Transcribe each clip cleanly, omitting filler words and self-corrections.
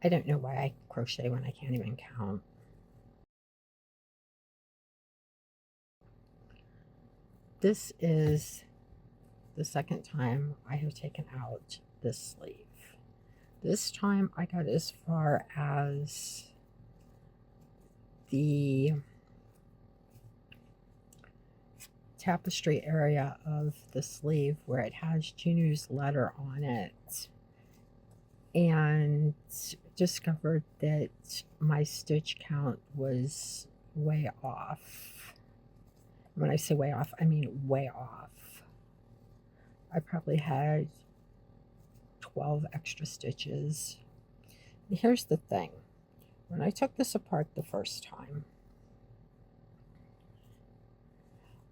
I don't know why I crochet when I can't even count. This is the second time I have taken out this sleeve. This time I got as far as the tapestry area of the sleeve where it has Junu's letter on it, and discovered that my stitch count was way off. When I say way off, I mean way off. I probably had 12 extra stitches. Here's the thing. When I took this apart the first time,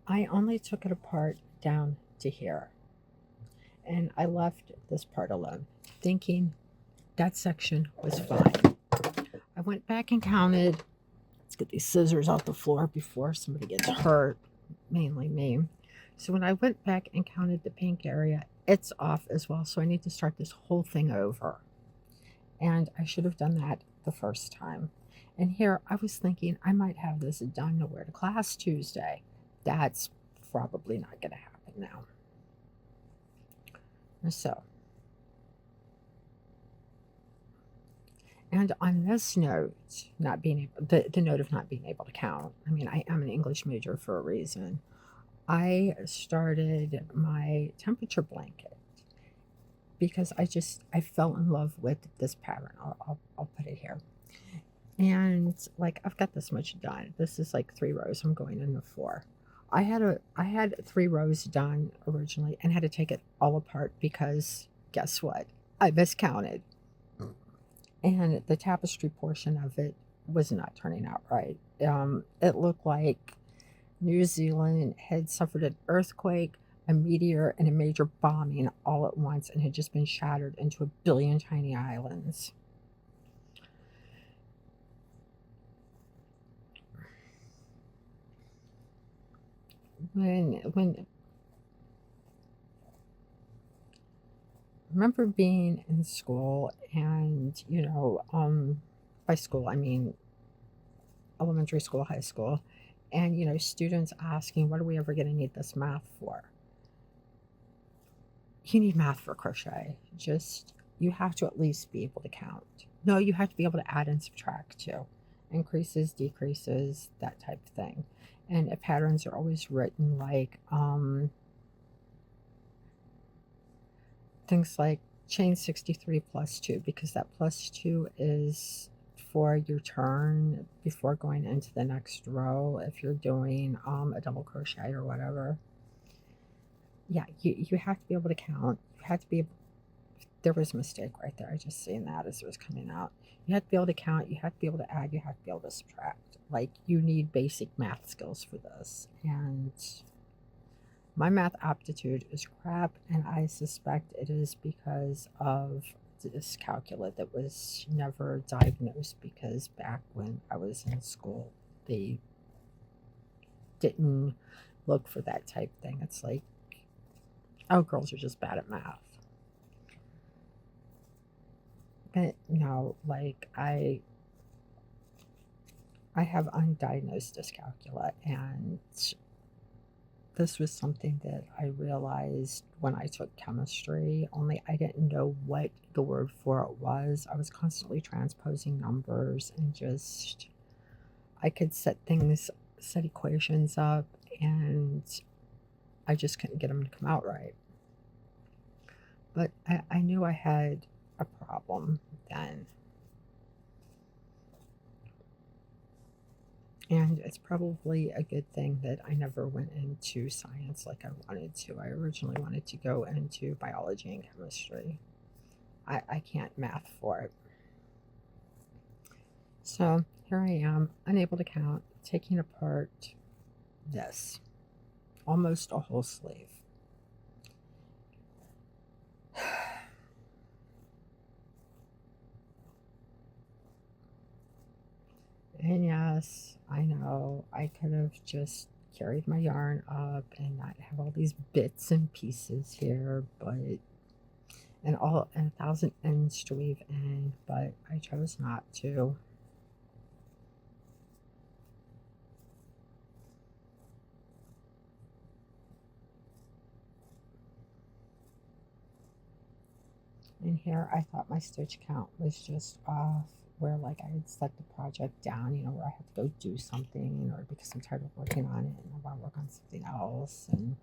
I only took it apart down to here. And I left this part alone, thinking that section was fine. I went back and counted. Let's get these scissors off the floor before somebody gets hurt, mainly me. So when I went back and counted the pink area, it's off as well. So I need to start this whole thing over. And I should have done that the first time. And here I was thinking I might have this done to wear to class Tuesday. That's probably not going to happen now. So, and on this note, not being able, the note of not being able to count, I mean, I am an English major for a reason. I started my temperature blanket because I fell in love with this pattern. I'll put it here. And like I've got this much done. This is like 3 rows. I'm going into 4. I had 3 rows done originally and had to take it all apart because guess what? I miscounted. And the tapestry portion of it was not turning out right. It looked like New Zealand had suffered an earthquake, a meteor, and a major bombing all at once and had just been shattered into a billion tiny islands. When remember being in school and by school I mean elementary school, high school, and students asking, what are we ever going to need this math for? You need math for crochet. Just you have to at least be able to count. No, you have to be able to add and subtract too. Increases, decreases, that type of thing. And patterns are always written like things like chain 63 plus 2, because that plus 2 is for your turn before going into the next row if you're doing a double crochet or whatever. Yeah, you have to be able to count. You have to be able, there was a mistake right there. I just seen that as it was coming out. You have to be able to count, you have to be able to add, you have to be able to subtract. Like you need basic math skills for this. And my math aptitude is crap, and I suspect it is because of dyscalculia that was never diagnosed, because back when I was in school, they didn't look for that type thing. It's like, oh, girls are just bad at math. But no, like I have undiagnosed dyscalculia, and this was something that I realized when I took chemistry, only I didn't know what the word for it was. I was constantly transposing numbers and just, I could set equations up, and I just couldn't get them to come out right. But I knew I had a problem then. And it's probably a good thing that I never went into science like I wanted to. I originally wanted to go into biology and chemistry. I can't math for it. So here I am, unable to count, taking apart this, almost a whole sleeve. And yes, I know I could have just carried my yarn up and not have all these bits and pieces here, but and 1,000 ends to weave in, but I chose not to. And here I thought my stitch count was just off, where like I had set the project down, you know, where I had to go do something, or because I'm tired of working on it and I want to work on something else and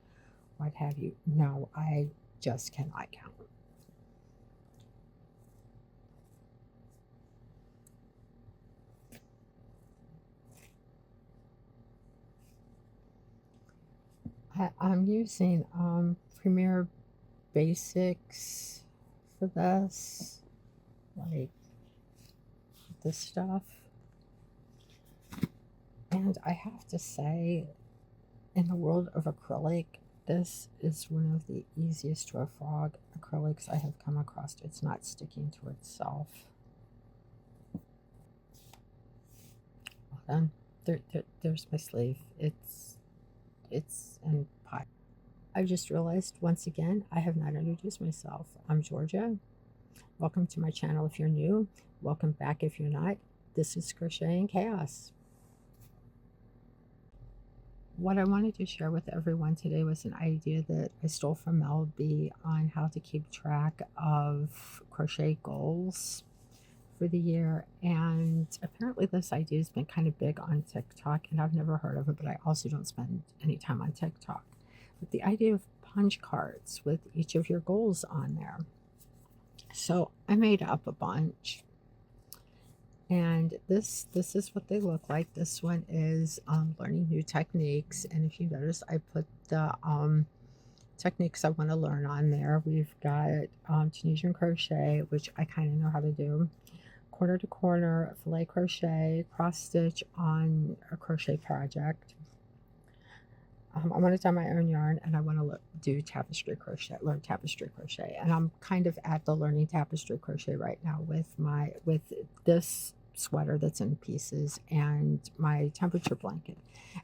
what have you. No, I just cannot count. I'm using Premiere Basics for this, like this stuff. And I have to say, in the world of acrylic, this is one of the easiest to frog acrylics I have come across. It's not sticking to itself. Well then, there's my sleeve. It's in pot. I just realized once again I have not introduced myself. I'm Georgia. Welcome to my channel if you're new. Welcome back if you're not. This is Crocheting Chaos. What I wanted to share with everyone today was an idea that I stole from Mel B on how to keep track of crochet goals for the year. And apparently this idea has been kind of big on TikTok, and I've never heard of it, but I also don't spend any time on TikTok. But the idea of punch cards with each of your goals on there. So I made up a bunch. And this is what they look like. This one is learning new techniques. And if you notice, I put the techniques I want to learn on there. We've got Tunisian crochet, which I kind of know how to do. Corner to corner, filet crochet, cross stitch on a crochet project. I want to dye my own yarn, and I want to do tapestry crochet, learn tapestry crochet. And I'm kind of at the learning tapestry crochet right now with this sweater that's in pieces and my temperature blanket.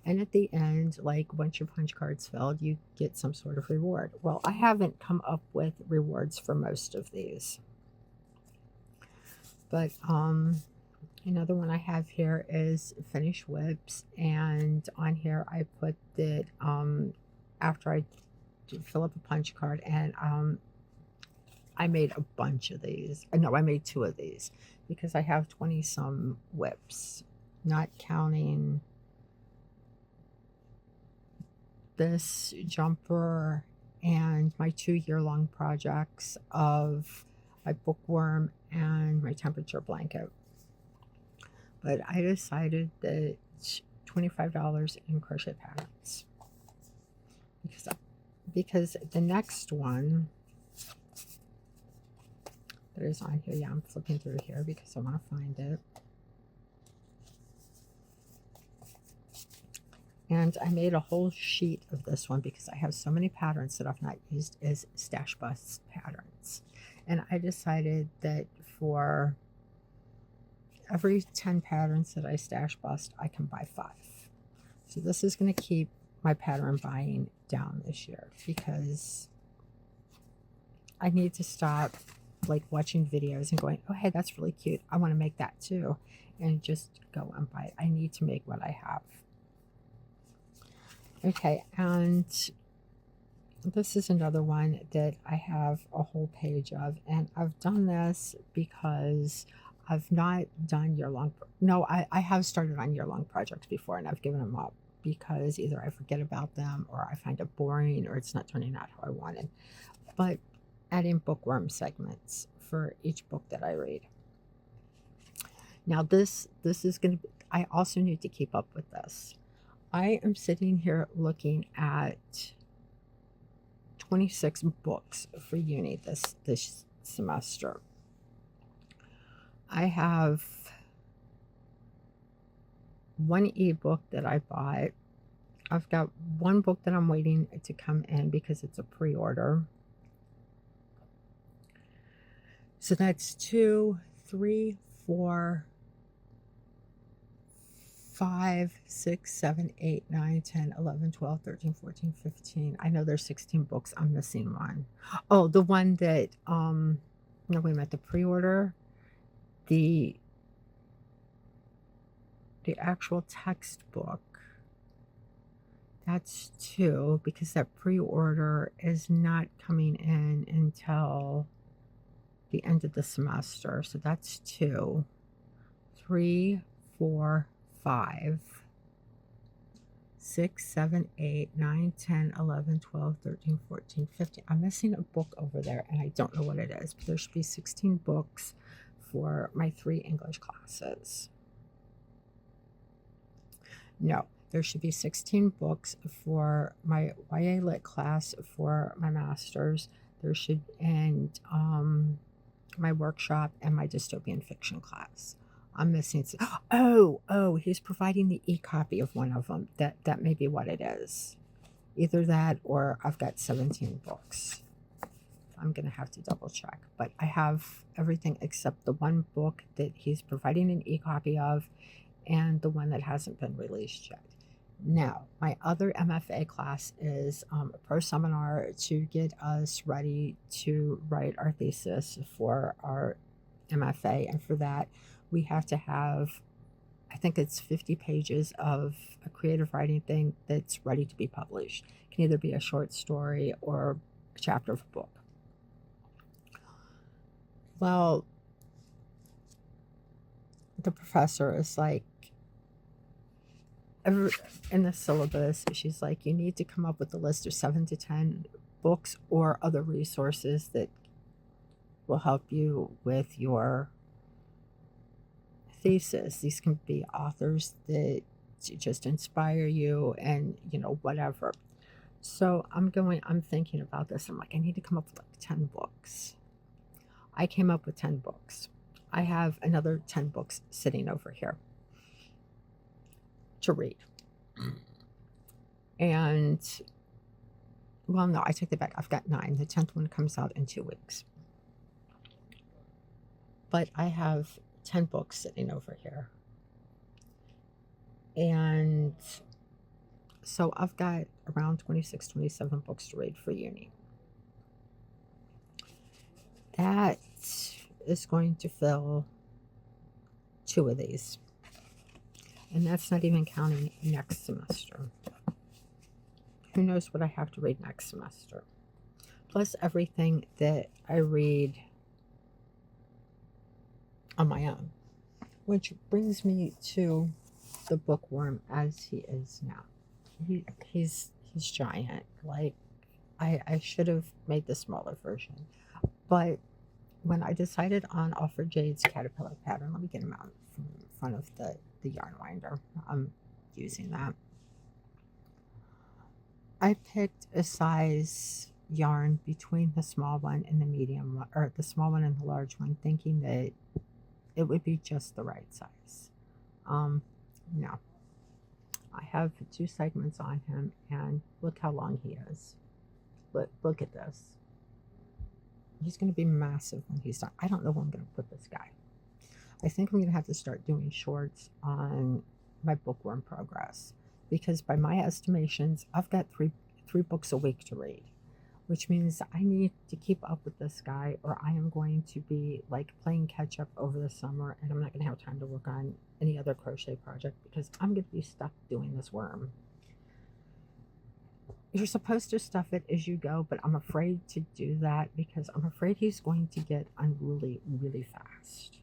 And at the end, like once your punch card's filled, you get some sort of reward. Well, I haven't come up with rewards for most of these, but another one I have here is finish whips, and on here I put that after I fill up a punch card, and I made a bunch of these. No, I made 2 of these because I have 20 some whips, not counting this jumper and my 2-year-long projects of my bookworm and my temperature blanket. But I decided that $25 in crochet patterns, because the next one that is on here, yeah, I'm flipping through here because I want to find it. And I made a whole sheet of this one because I have so many patterns that I've not used as stash bust patterns. And I decided that for every 10 patterns that I stash bust, I can buy 5. So this is going to keep my pattern buying down this year, because I need to stop like watching videos and going, oh hey, that's really cute, I want to make that too, and just go and buy it. I need to make what I have. Okay, and this is another one that I have a whole page of, and I've done this because I've not done year-long, no, I have started on year-long projects before, and I've given them up because either I forget about them, or I find it boring, or it's not turning out how I wanted. But adding bookworm segments for each book that I read. Now this is going to be, I also need to keep up with this. I am sitting here looking at 26 books for uni this semester. I have 1 ebook that I bought. I've got 1 book that I'm waiting to come in because it's a pre-order. So that's 2, 3, 4, 5, 6, 7, 8, 9, 10, 11, 12, 13, 14, 15. I know there's 16 books. I'm missing one. Oh, the one that, no, wait a minute, the pre-order, the actual textbook, that's 2 because that pre-order is not coming in until the end of the semester. So that's 2, 3, 4, 5, 6, 7, 8, 9, 10, 11, 12, 13, 14, 15. I'm missing a book over there and I don't know what it is, but there should be 16 books for my 3 English classes. No, there should be 16 books for my YA Lit class for my master's. There should, and my workshop and my dystopian fiction class. I'm missing. Oh, he's providing the e-copy of one of them. That may be what it is. Either that or I've got 17 books. I'm going to have to double check. But I have everything except the one book that he's providing an e-copy of and the one that hasn't been released yet. Now, my other MFA class is a pro seminar to get us ready to write our thesis for our MFA. And for that, we have to have, I think it's 50 pages of a creative writing thing that's ready to be published. It can either be a short story or a chapter of a book. Well, the professor is like, in the syllabus, she's like, you need to come up with a list of 7 to 10 books or other resources that will help you with your thesis. These can be authors that just inspire you and, whatever. So I'm thinking about this. I'm like, I need to come up with like 10 books. I came up with 10 books. I have another 10 books sitting over here to read. And, well, no, I take that back. I've got 9. The 10th one comes out in 2 weeks. But I have 10 books sitting over here. And so I've got around 26, 27 books to read for uni. That is going to fill 2 of these. And that's not even counting next semester. Who knows what I have to read next semester. Plus everything that I read on my own. Which brings me to the bookworm as he is now. He's giant. Like, I should have made the smaller version. But when I decided on Alfred Jade's caterpillar pattern, let me get him out from in front of the yarn winder. I'm using that. I picked a size yarn between the small one and the medium one, or the small one and the large one, thinking that it would be just the right size. No. I have 2 segments on him, and look how long he is. Look at this. He's going to be massive when he's done. I don't know where I'm going to put this guy. I think I'm going to have to start doing shorts on my bookworm progress, because by my estimations, I've got three books a week to read, which means I need to keep up with this guy, or I am going to be like playing catch up over the summer, and I'm not going to have time to work on any other crochet project because I'm going to be stuck doing this worm. You're supposed to stuff it as you go, but I'm afraid to do that because I'm afraid he's going to get unruly really fast.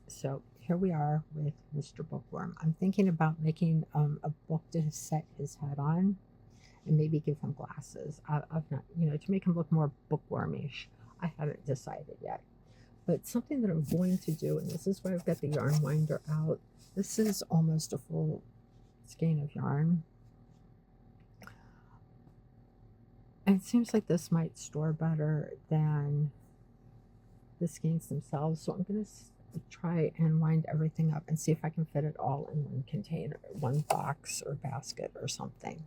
So here we are with Mr. Bookworm. I'm thinking about making a book to set his head on and maybe give him glasses. I've not, to make him look more bookwormish. I haven't decided yet. But something that I'm going to do, and this is why I've got the yarn winder out. This is almost a full skein of yarn. And it seems like this might store better than the skeins themselves. So I'm going to try and wind everything up and see if I can fit it all in one container, one box or basket or something.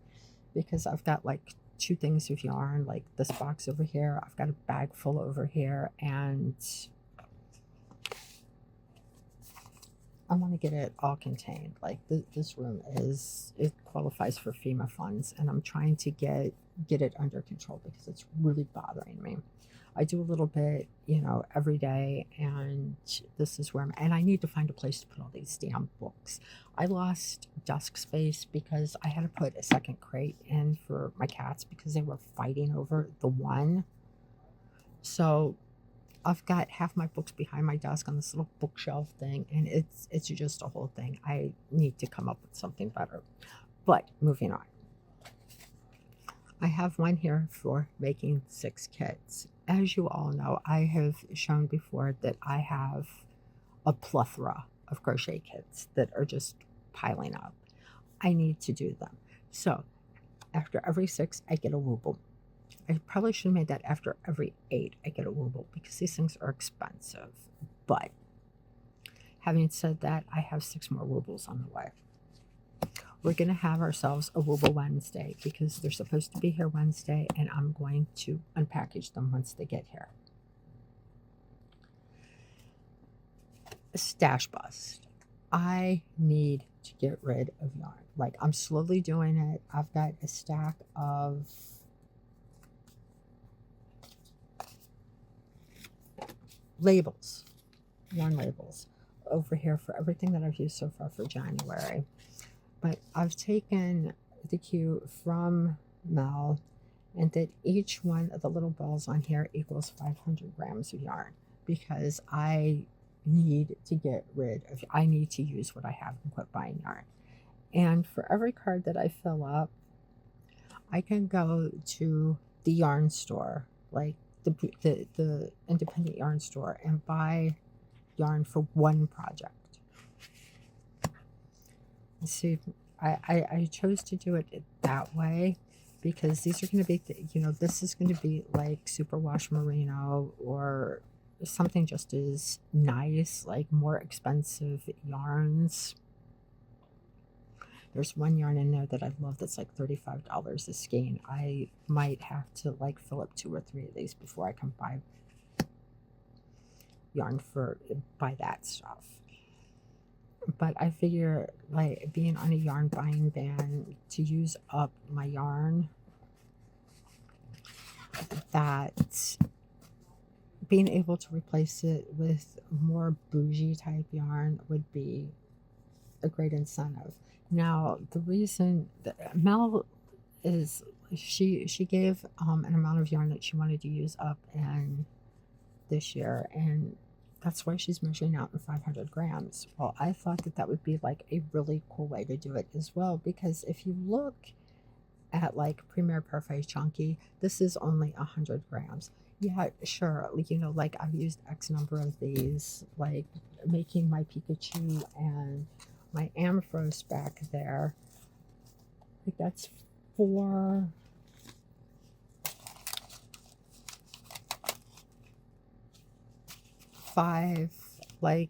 Because I've got like 2 things of yarn, like this box over here. I've got a bag full over here, and I want to get it all contained. Like this room it qualifies for FEMA funds, and I'm trying to get it under control because it's really bothering me. I do a little bit, every day, and this is where and I need to find a place to put all these damn books. I lost desk space because I had to put a second crate in for my cats because they were fighting over the one. So I've got half my books behind my desk on this little bookshelf thing, and it's just a whole thing. I need to come up with something better. But moving on, I have one here for making 6 kits. As you all know, I have shown before that I have a plethora of crochet kits that are just piling up. I need to do them. So after every 6, I get a wooble. I probably should have made that after every 8, I get a wooble because these things are expensive. But having said that, I have 6 more woobles on the way. We're going to have ourselves a wooble Wednesday because they're supposed to be here Wednesday, and I'm going to unpackage them once they get here. Stash bust. I need to get rid of yarn. Like, I'm slowly doing it. I've got a stack of labels, yarn labels, over here for everything that I've used so far for January. But I've taken the cue from Mel, and that each one of the little balls on here equals 500 grams of yarn because I need to get rid of, I need to use what I have and quit buying yarn. And for every card that I fill up, I can go to the yarn store, like the independent yarn store, and buy yarn for one project. See, I chose to do it that way because these are going to be, this is going to be like superwash merino or something just as nice, like more expensive yarns. There's one yarn in there that I love that's like $35 a skein. I might have to like fill up 2 or 3 of these before I can buy yarn for buy that stuff. But I figure, like, being on a yarn buying ban, to use up my yarn, that being able to replace it with more bougie type yarn would be a great incentive. Now, the reason that Mel is, she gave an amount of yarn that she wanted to use up in this year, and that's why she's measuring out in 500 grams. Well, I thought that would be like a really cool way to do it as well, because if you look at like Premier Parfait Chunky, this is only 100 grams. Yeah, sure, like I've used X number of these, like making my Pikachu and my Ampharos back there. Like that's 4, 5, like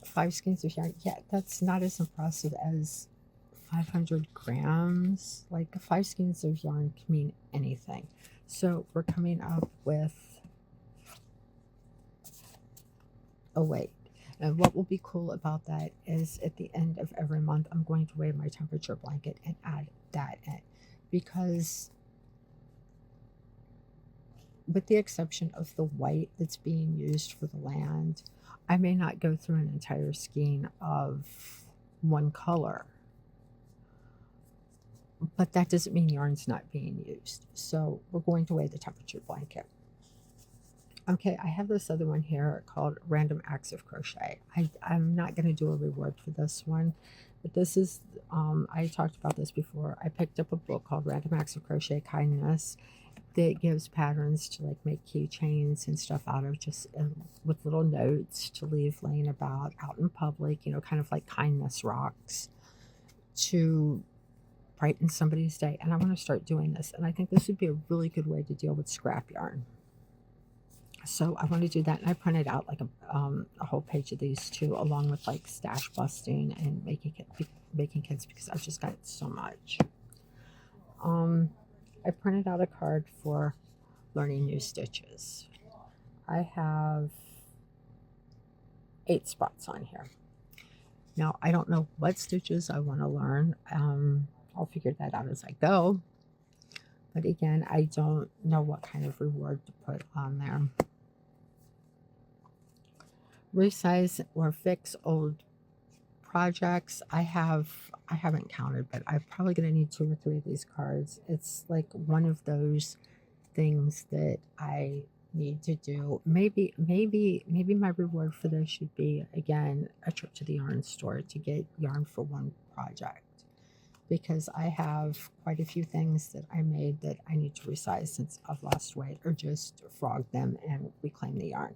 5 skeins of yarn. Yeah, that's not as impressive as 500 grams. Like 5 skeins of yarn can mean anything. So we're coming up with a weight. And what will be cool about that is at the end of every month, I'm going to weigh my temperature blanket and add that in. Because with the exception of the white that's being used for the land, I may not go through an entire skein of one color. But that doesn't mean yarn's not being used. So we're going to weigh the temperature blanket. Okay, I have this other one here called Random Acts of Crochet. I'm not going to do a reward for this one, but this is, I talked about this before. I picked up a book called Random Acts of Crochet Kindness that gives patterns to like make keychains and stuff out of, just with little notes to leave laying about out in public, kind of like kindness rocks to brighten somebody's day. And I want to start doing this, and I think this would be a really good way to deal with scrap yarn. So I want to do that, and I printed out like a whole page of these too, along with like stash busting and making kits, because I've just got so much. I printed out a card for learning new stitches. I have 8 spots on here. Now, I don't know what stitches I want to learn. I'll figure that out as I go. But again, I don't know what kind of reward to put on there. Resize or fix old projects. I haven't counted, but I'm probably going to need 2 or 3 of these cards. It's like one of those things that I need to do. Maybe my reward for this should be again a trip to the yarn store to get yarn for one project, because I have quite a few things that I made that I need to resize since I've lost weight, or just frog them and reclaim the yarn.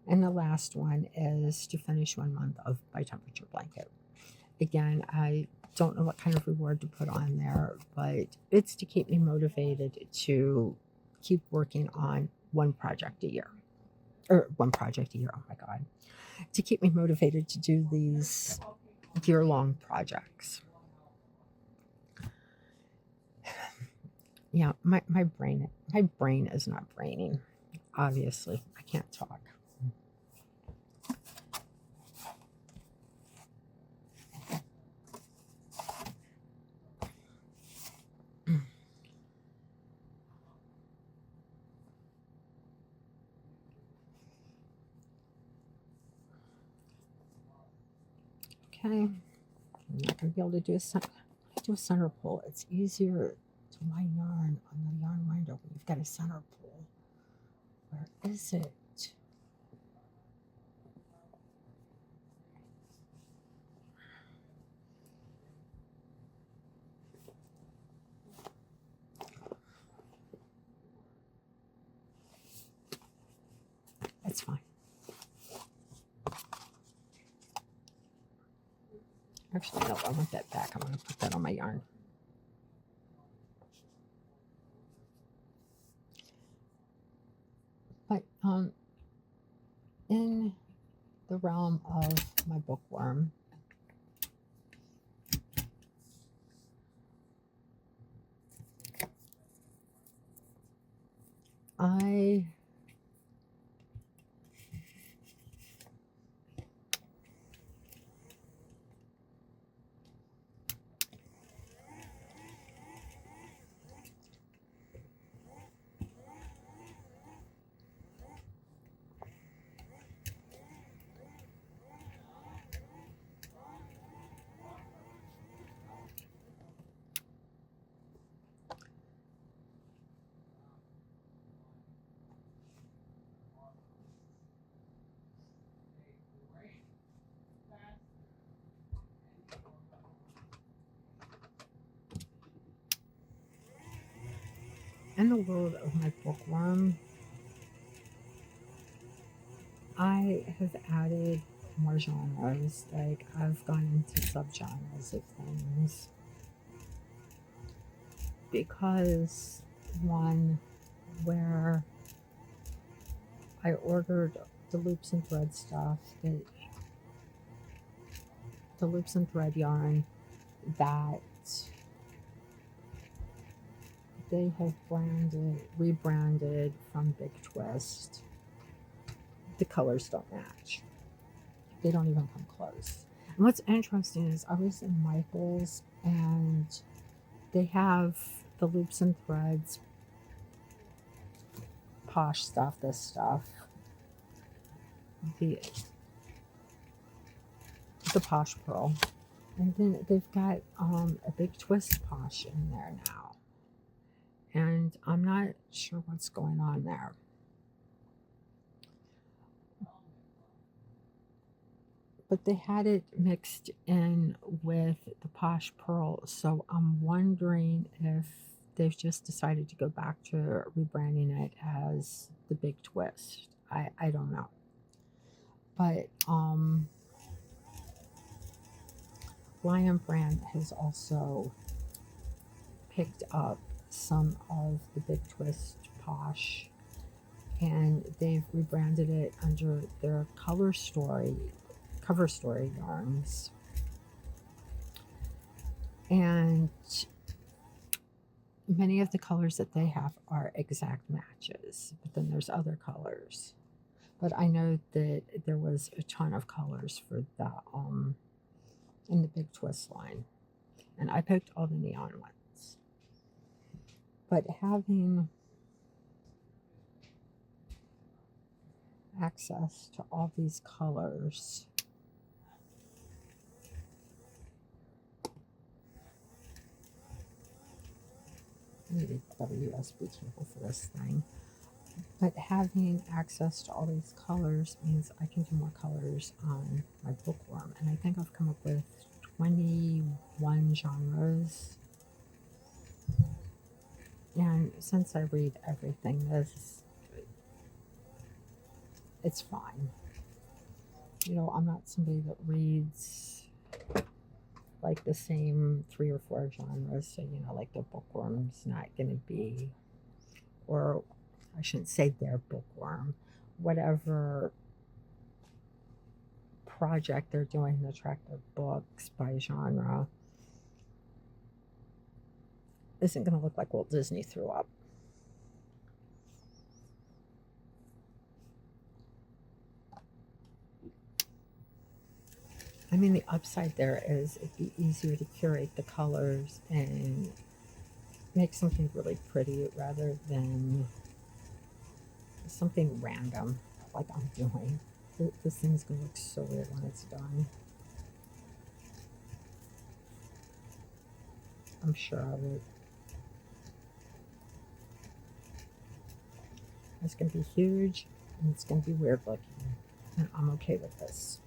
And the last one is to finish 1 month of By Temperature Blanket. Again, I don't know what kind of reward to put on there, but it's to keep me motivated to keep working on one project a year. Or one project a year, oh my God. To keep me motivated to do these year-long projects. Yeah, my brain is not braining. Obviously, I can't talk. Okay, I'm not going to be able to do a center pull. It's easier to wind yarn on the yarn winder when you've got a center pull. Where is it? That's fine. Actually, no, I want that back. I'm going to put that on my yarn. But in the realm of my bookworm, I in the world of my bookworm, I have added more genres. Like, I've gone into subgenres of things because one where I ordered the loops and thread stuff, the loops and thread yarn that they have rebranded from Big Twist. The colors don't match. They don't even come close. And what's interesting is I was in Michael's and they have the loops and threads, Posh stuff, this stuff, the Posh Pearl. And then they've got a Big Twist Posh in there now. And I'm not sure what's going on there. But they had it mixed in with the Posh Pearl, so I'm wondering if they've just decided to go back to rebranding it as the Big Twist. I don't know. But Lion Brand has also picked up some of the Big Twist Posh, and they've rebranded it under their cover story yarns. And many of the colors that they have are exact matches, but then there's other colors. But I know that there was a ton of colors for the in the big twist line. And I picked all the neon ones. But having access to all these colors, I need a better USB cable for this thing. But having access to all these colors means I can do more colors on my bookworm. And I think I've come up with 21 genres. And since I read everything, it's fine. You know, I'm not somebody that reads like the same 3 or 4 genres. So, you know, like the bookworm's not going to be, or I shouldn't say their bookworm, whatever project they're doing, the attractive books by genre, isn't going to look like Walt Disney threw up. I mean, the upside there is it'd be easier to curate the colors and make something really pretty rather than something random like I'm doing. This thing's gonna look so weird when it's done. I'm sure of it. It's gonna be huge and it's gonna be weird looking, and I'm okay with this.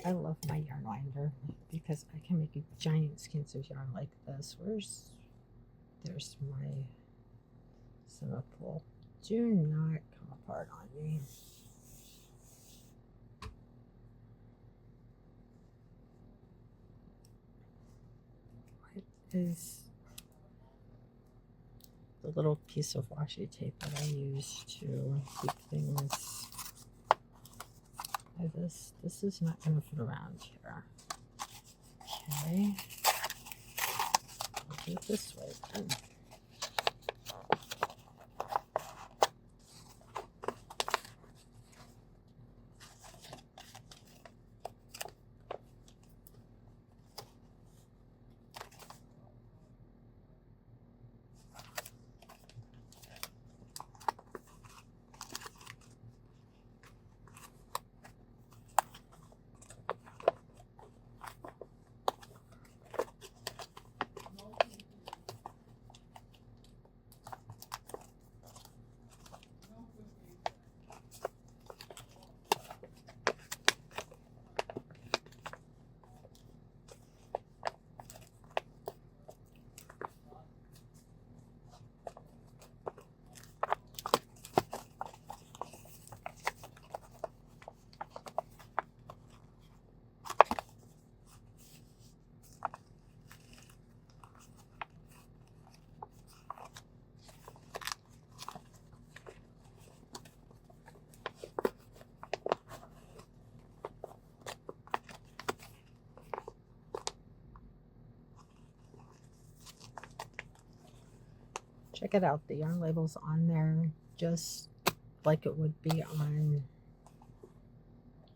I love my yarn winder because I can make giant skeins of yarn like this. There's my Centerpool. Do not come apart on me. What is the little piece of washi tape that I use to keep things? This is not going to fit around here. Okay, I'll do it this way then. Check it out. The yarn label's on there just like it would be on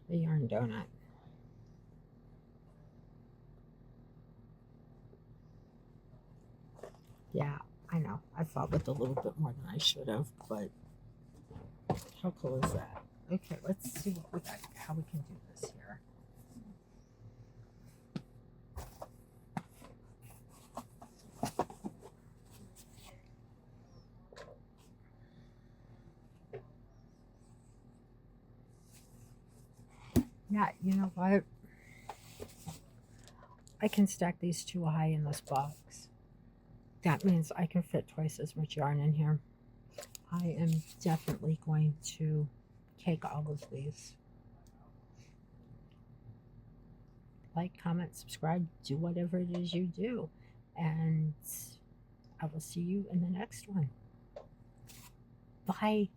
the yarn donut. Yeah, I know. I thought with a little bit more than I should have, but how cool is that? Okay, let's see what we got, how we can do this here. Yeah, you know what? I can stack these too high in this box. That means I can fit twice as much yarn in here. I am definitely going to take all of these. Like, comment, subscribe, do whatever it is you do. And I will see you in the next one. Bye.